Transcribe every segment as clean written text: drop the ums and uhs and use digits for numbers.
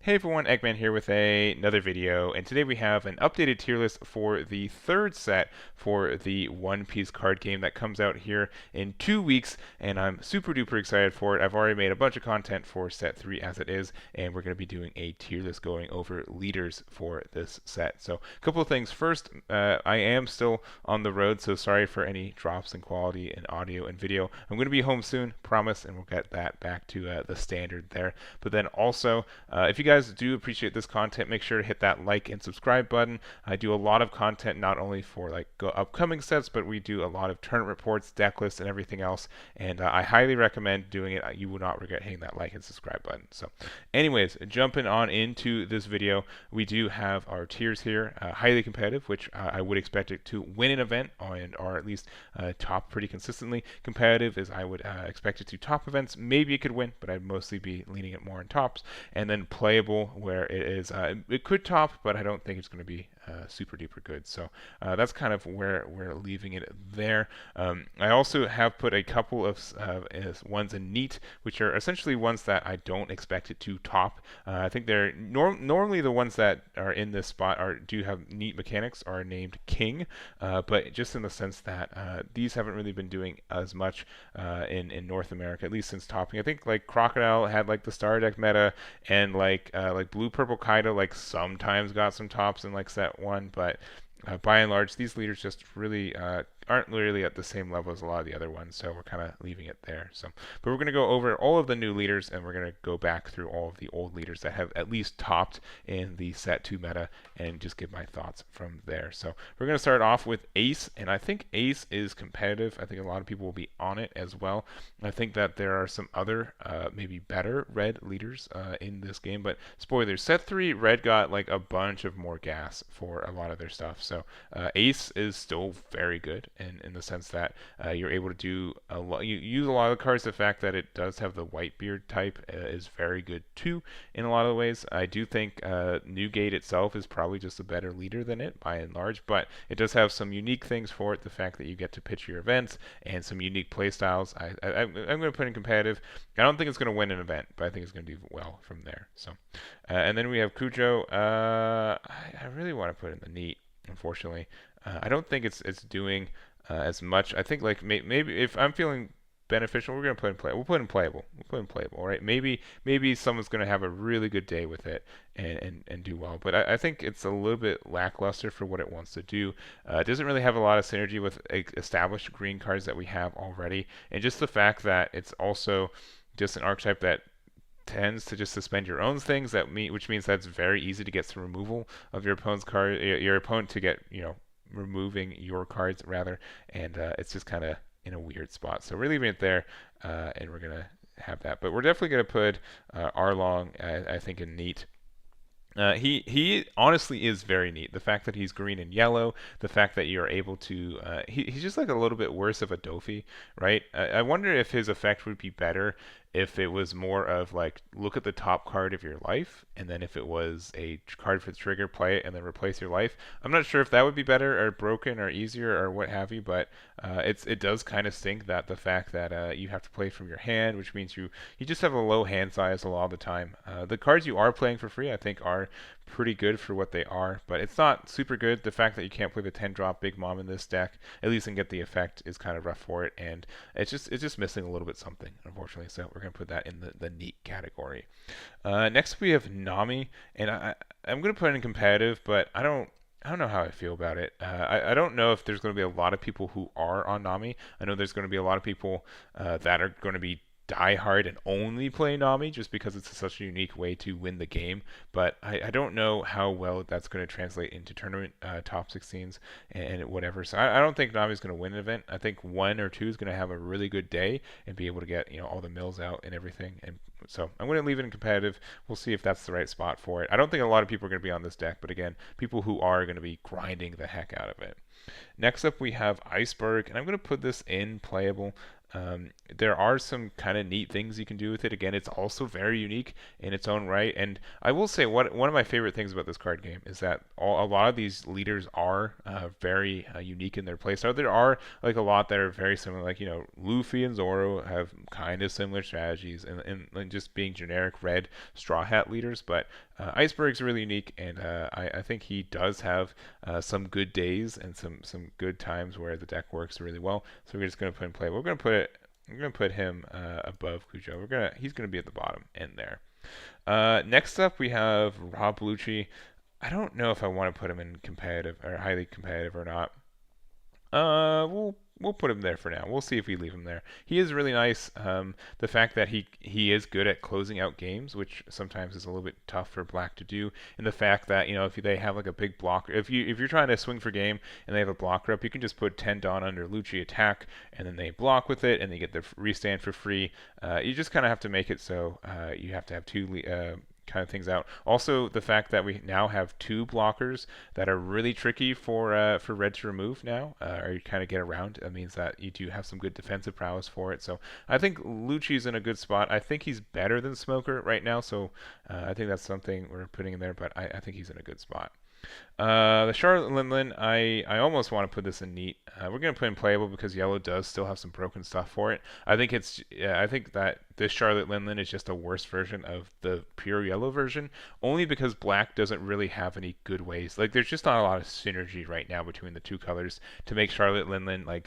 Hey everyone, Eggman here with another video, and today we have an updated tier list for the third set for the One Piece card game that comes out here in 2 weeks, and I'm super duper excited for it. I've already made a bunch of content for set 3 as it is, and we're going to be doing a tier list going over leaders for this set. So a couple of things. First, I am still on the road, so sorry for any drops in quality in audio and video. I'm going to be home soon, promise, and we'll get that back to the standard there. But then also, if you guys do appreciate this content, make sure to hit that like and subscribe button. I do a lot of content not only for like upcoming sets, but we do a lot of tournament reports, deck lists, and everything else. And I highly recommend doing it. You will not regret hitting that like and subscribe button. So, anyways, jumping on into this video, we do have our tiers here. Highly competitive, which I would expect it to win an event, or at least top pretty consistently. Competitive is I would expect it to top events. Maybe it could win, but I'd mostly be leaning it more in tops. And then playable, where it is it could top, but I don't think it's going to be super duper good. So that's kind of where we're leaving it there. I also have put a couple of ones in neat, which are essentially ones that I don't expect it to top. I think they're normally the ones that are in this spot do have neat mechanics are named king, but just in the sense that these haven't really been doing as much in North America, at least since topping. I think like Crocodile had like the star deck meta, and like blue purple Kaido like sometimes got some tops in like set 1, but by and large these leaders just really aren't really at the same level as a lot of the other ones, so we're kind of leaving it there. So, but we're going to go over all of the new leaders, and we're going to go back through all of the old leaders that have at least topped in the set 2 meta and just give my thoughts from there. So we're going to start off with Ace, and I think Ace is competitive. I think a lot of people will be on it as well. I think that there are some other maybe better red leaders in this game, but spoilers, set 3 red got like a bunch of more gas for a lot of their stuff. So Ace is still very good in the sense that you're able to do a lot. You use a lot of the cards. The fact that it does have the Whitebeard type is very good too in a lot of ways. I do think Newgate itself is probably just a better leader than it by and large, but it does have some unique things for it. The fact that you get to pitch your events and some unique playstyles. I'm going to put in competitive. I don't think it's going to win an event, but I think it's going to do well from there. So, and then we have Cujo. I really want to put in the neat. Unfortunately, I don't think it's doing as much. I think like maybe if I'm feeling beneficial, we're gonna put in play. We'll put in playable. We'll put in playable. All right. Maybe someone's gonna have a really good day with it and do well. But I think it's a little bit lackluster for what it wants to do. It doesn't really have a lot of synergy with established green cards that we have already, and just the fact that it's also just an archetype that tends to just suspend your own things, which means that it's very easy to get some removal of your opponent's card, your opponent to get removing your cards rather, and it's just kind of in a weird spot. So we're leaving it there, and we're gonna have that, but we're definitely gonna put Arlong, I think, in neat. He honestly is very neat. The fact that he's green and yellow, the fact that you're able to, he's just like a little bit worse of a Dofi, right? I wonder if his effect would be better if it was more of like, look at the top card of your life, and then if it was a card for the trigger, play it, and then replace your life. I'm not sure if that would be better or broken or easier or what have you, but it does kind of stink that the fact that you have to play from your hand, which means you just have a low hand size a lot of the time. The cards you are playing for free, I think, are pretty good for what they are, but it's not super good. The fact that you can't play the 10 drop Big Mom in this deck, at least and get the effect, is kind of rough for it, and it's just missing a little bit something, unfortunately. So we're gonna put that in the neat category. Next we have Nami, and I'm gonna put it in competitive, but I don't know how I feel about it. I don't know if there's going to be a lot of people who are on Nami. I know there's going to be a lot of people that are going to be die hard and only play Nami just because it's such a unique way to win the game. But I don't know how well that's going to translate into tournament top 16s and whatever. So I don't think Nami's going to win an event. I think 1 or 2 is going to have a really good day and be able to get all the mills out and everything. And so I'm going to leave it in competitive. We'll see if that's the right spot for it. I don't think a lot of people are going to be on this deck, but again, people who are going to be grinding the heck out of it. Next up, we have Iceberg, and I'm going to put this in playable. There are some kind of neat things you can do with it. Again, it's also very unique in its own right. And I will say one of my favorite things about this card game is that a lot of these leaders are very unique in their playstyle. There are like a lot that are very similar. Like Luffy and Zoro have kind of similar strategies and just being generic red Straw Hat leaders. But Iceberg's really unique, and I think he does have some good days and some good times where the deck works really well. So we're just going to put him play. We're going to put him above Cujo. He's going to be at the bottom end there. Next up, we have Rob Lucci. I don't know if I want to put him in competitive or highly competitive or not. We'll put him there for now. We'll see if we leave him there. He is really nice. The fact that he is good at closing out games, which sometimes is a little bit tough for Black to do, and the fact that if they have like a big blocker, if you're trying to swing for game and they have a blocker up, you can just put 10 Dawn under Lucci attack, and then they block with it, and they get the restand for free. You just kind of have to make it so you have to have two kind of things out. Also, the fact that we now have two blockers that are really tricky for red to remove now, or you kind of get around. That means that you do have some good defensive prowess for it. So I think Lucci's in a good spot. I think he's better than Smoker right now, so I think that's something we're putting in there, but I think he's in a good spot. The Charlotte Linlin, I almost want to put this in neat. We're going to put in playable because yellow does still have some broken stuff for it. I think that this Charlotte Linlin is just a worse version of the pure yellow version, only because black doesn't really have any good ways. Like there's just not a lot of synergy right now between the two colors to make Charlotte Linlin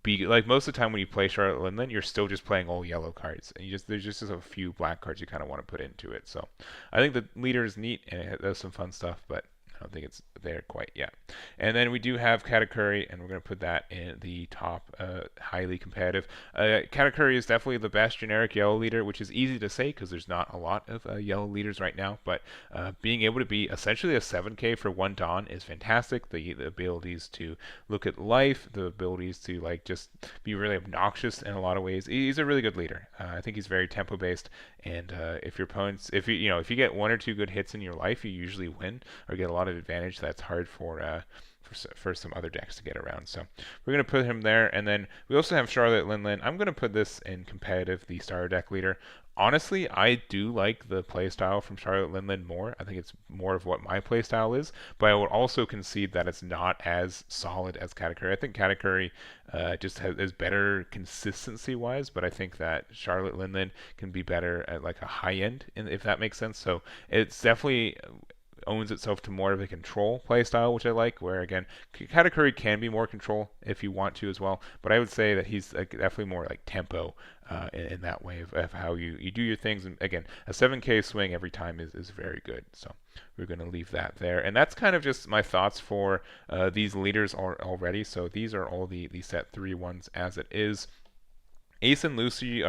be like most of the time when you play Charlotte Linlin, you're still just playing all yellow cards, and there's just a few black cards you kind of want to put into it. So I think the leader is neat and it does some fun stuff, but I don't think it's there quite yet. And then we do have Katakuri, and we're going to put that in the top highly competitive. Katakuri is definitely the best generic yellow leader, which is easy to say because there's not a lot of yellow leaders right now. But being able to be essentially a 7K for one Dawn is fantastic. The abilities to look at life, the abilities to just be really obnoxious in a lot of ways. He's a really good leader. I think he's very tempo based, and if your opponents, if you get one or two good hits in your life, you usually win or get a lot of advantage that's hard for some other decks to get around. So we're going to put him there. And then we also have Charlotte Linlin. I'm going to put this in competitive, the starter deck leader. Honestly, I do like the playstyle from Charlotte Linlin more. I think it's more of what my playstyle is, but I would also concede that it's not as solid as Katakuri. I think Katakuri is better consistency-wise, but I think that Charlotte Linlin can be better at a high end, if that makes sense. So it's definitely owns itself to more of a control playstyle, which I like, where again Katakuri can be more control if you want to as well, but I would say that he's definitely more tempo in that way of how you do your things. And again, a 7K swing every time is very good. So we're going to leave that there, and that's kind of just my thoughts for these leaders already. So these are all the set 3 ones as it is. Ace and Lucci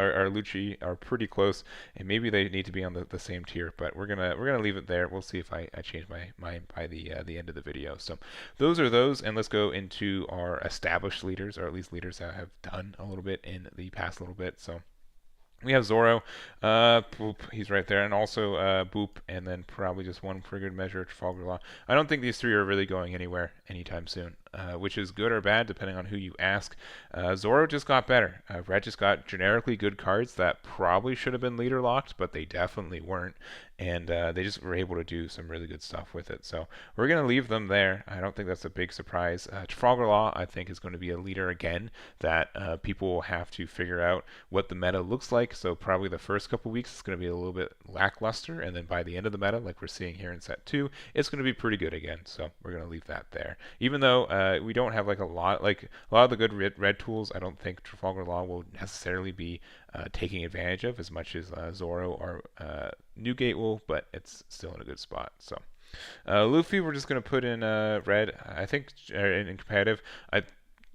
are pretty close, and maybe they need to be on the same tier. But we're gonna leave it there. We'll see if I change my mind by the end of the video. So those are those, and let's go into our established leaders, or at least leaders that have done a little bit in the past little bit. So we have Zoro, Boop, he's right there, and also Boop, and then probably just one for good measure, Trafalgar Law. I don't think these three are really going anywhere anytime soon, which is good or bad depending on who you ask. Zoro just got better. Red just got generically good cards that probably should have been leader locked, but they definitely weren't, and they just were able to do some really good stuff with it. So we're going to leave them there. I don't think that's a big surprise. Trafalgar Law, I think, is going to be a leader again that people will have to figure out what the meta looks like. So probably the first couple weeks it's going to be a little bit lackluster, and then by the end of the meta, like we're seeing here in set 2, it's going to be pretty good again. So we're going to leave that there. Even though we don't have a lot of the good red tools, I don't think Trafalgar Law will necessarily be taking advantage of as much as Zoro or Newgate will, but it's still in a good spot. So Luffy, we're just going to put in red. I think in competitive,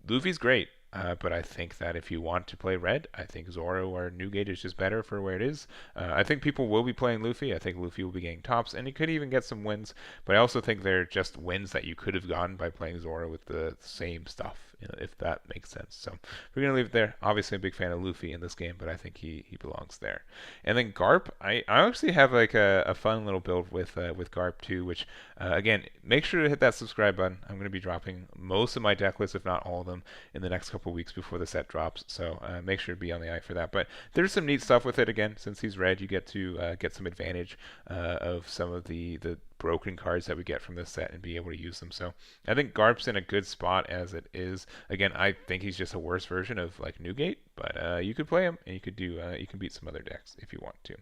Luffy's great. But I think that if you want to play red, I think Zoro or Newgate is just better for where it is. I think people will be playing Luffy. I think Luffy will be getting tops, and he could even get some wins. But I also think they're just wins that you could have gotten by playing Zoro with the same stuff, if that makes sense. So we're going to leave it there. Obviously, I'm a big fan of Luffy in this game, but I think he belongs there. And then Garp, I actually have a fun little build with Garp too, which, again, make sure to hit that subscribe button. I'm going to be dropping most of my deck lists, if not all of them, in the next couple weeks before the set drops, so make sure to be on the eye for that. But there's some neat stuff with it. Again, since he's red, you get to get some advantage of some of the broken cards that we get from this set and be able to use them. So I think Garp's in a good spot as it is. Again, I think he's just a worse version of like Newgate, but you could play him and you could do you can beat some other decks if you want to.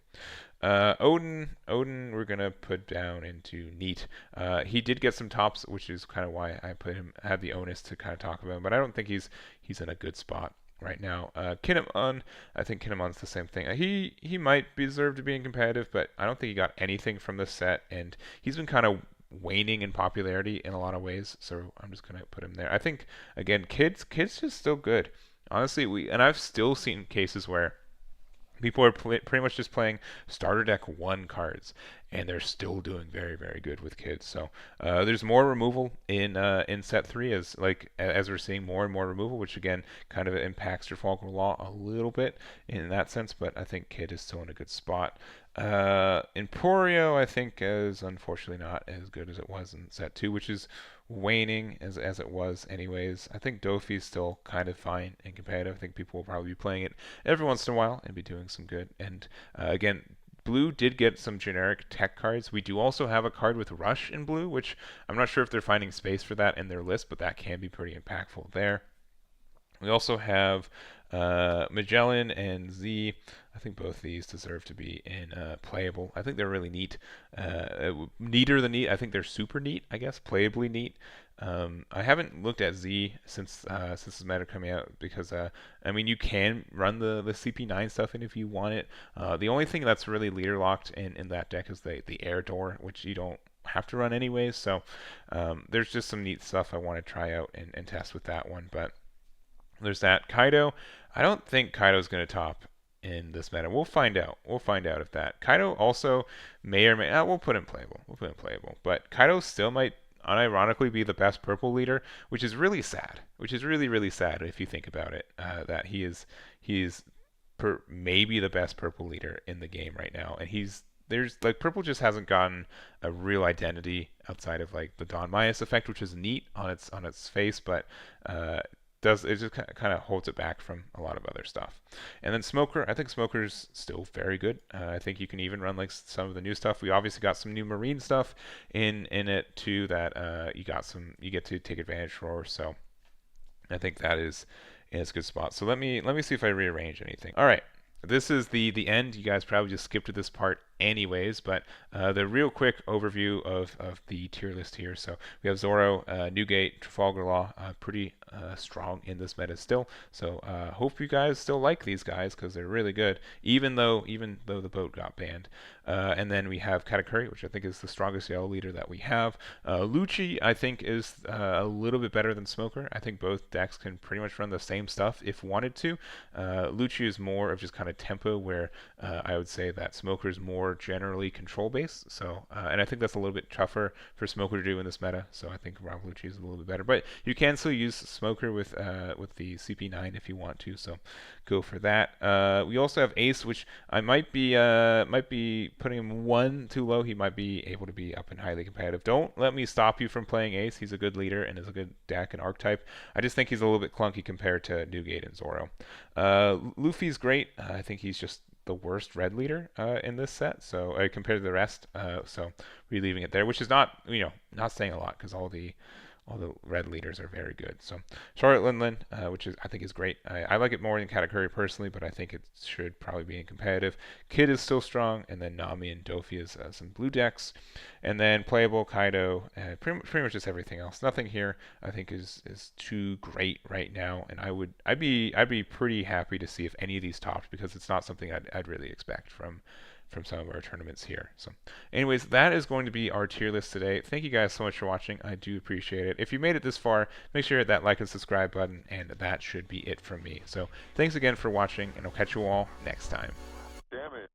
Odin, we're gonna put down into neat. He did get some tops, which is kind of why I put him, had the onus to kind of talk about him. But I don't think he's in a good spot right now. Kinemon, I think Kinemon's the same thing. He might deserve to be in competitive, but I don't think he got anything from this set, and he's been kind of waning in popularity in a lot of ways. So I'm just gonna put him there. I think again, Kid's just still good. Honestly, I've still seen cases where people are pretty much just playing starter deck 1 cards, and they're still doing very, very good with Kids. So there's more removal in set 3 as we're seeing more and more removal, which again kind of impacts Trafalgar Law a little bit in that sense. But I think Kid is still in a good spot. Emporio, I think, is unfortunately not as good as it was in set 2, which is waning as it was anyways. I think Dofi's still kind of fine and competitive. I think people will probably be playing it every once in a while and be doing some good. And again, Blue did get some generic tech cards. We do also have a card with Rush in Blue, which I'm not sure if they're finding space for that in their list, but that can be pretty impactful there. We also have Magellan and Z. I think both these deserve to be in playable. I think they're really neat. Neater than neat. I think they're super neat, I guess. Playably neat. I haven't looked at Z since this meta coming out because, I mean, you can run the CP9 stuff in if you want it. The only thing that's really leader locked in that deck is the air door, which you don't have to run anyways. So there's just some neat stuff I want to try out and test with that one. But there's that. Kaido, I don't think Kaido's going to top in this meta. We'll find out. We'll find out if that. Kaido also may or may not. We'll put him playable. We'll put him playable. But Kaido still might unironically be the best purple leader, which is really sad. Which is really, really sad if you think about it. That he is maybe the best purple leader in the game right now, and there's like purple just hasn't gotten a real identity outside of like the Don Midas effect, which is neat on its face, but it just kind of holds it back from a lot of other stuff. And then Smoker, I think Smoker's still very good. I think you can even run like some of the new stuff. We obviously got some new marine stuff in it too that you get to take advantage for. So I think that is a good spot. So let me see if I rearrange anything. All right. This is the end. You guys probably just skipped to this part anyways, but the real quick overview of the tier list here. So we have Zoro, Newgate, Trafalgar Law, pretty strong in this meta still. So hope you guys still like these guys because they're really good, even though the boat got banned. And then we have Katakuri, which I think is the strongest yellow leader that we have. Lucci, I think, is a little bit better than Smoker. I think both decks can pretty much run the same stuff if wanted to. Lucci is more of just kind of tempo, where I would say that Smoker is more generally control based. So and I think that's a little bit tougher for Smoker to do in this meta. So I think Rob Lucci is a little bit better, but you can still use Smoker with the CP9 if you want to. So go for that. We also have Ace, which I might be putting him 1 too low. He might be able to be up and highly competitive. Don't let me stop you from playing Ace. He's a good leader and is a good deck and archetype. I just think he's a little bit clunky compared to Newgate and Zoro. Luffy's great. I think he's just the worst red leader in this set, so compared to the rest. So we're leaving it there, which is not saying a lot because all the red leaders are very good. So Charlotte Linlin, which I think is great. I like it more than Katakuri personally, but I think it should probably be in competitive. Kid is still strong, and then Nami and Dofi is some blue decks, and then playable Kaido, pretty much just everything else. Nothing here I think is too great right now, and I'd be pretty happy to see if any of these topped, because it's not something I'd really expect from some of our tournaments here. So anyways, that is going to be our tier list today. Thank you guys so much for watching. I do appreciate it. If you made it this far, make sure to hit that like and subscribe button, and that should be it from me. So thanks again for watching, and I'll catch you all next time. Damn it.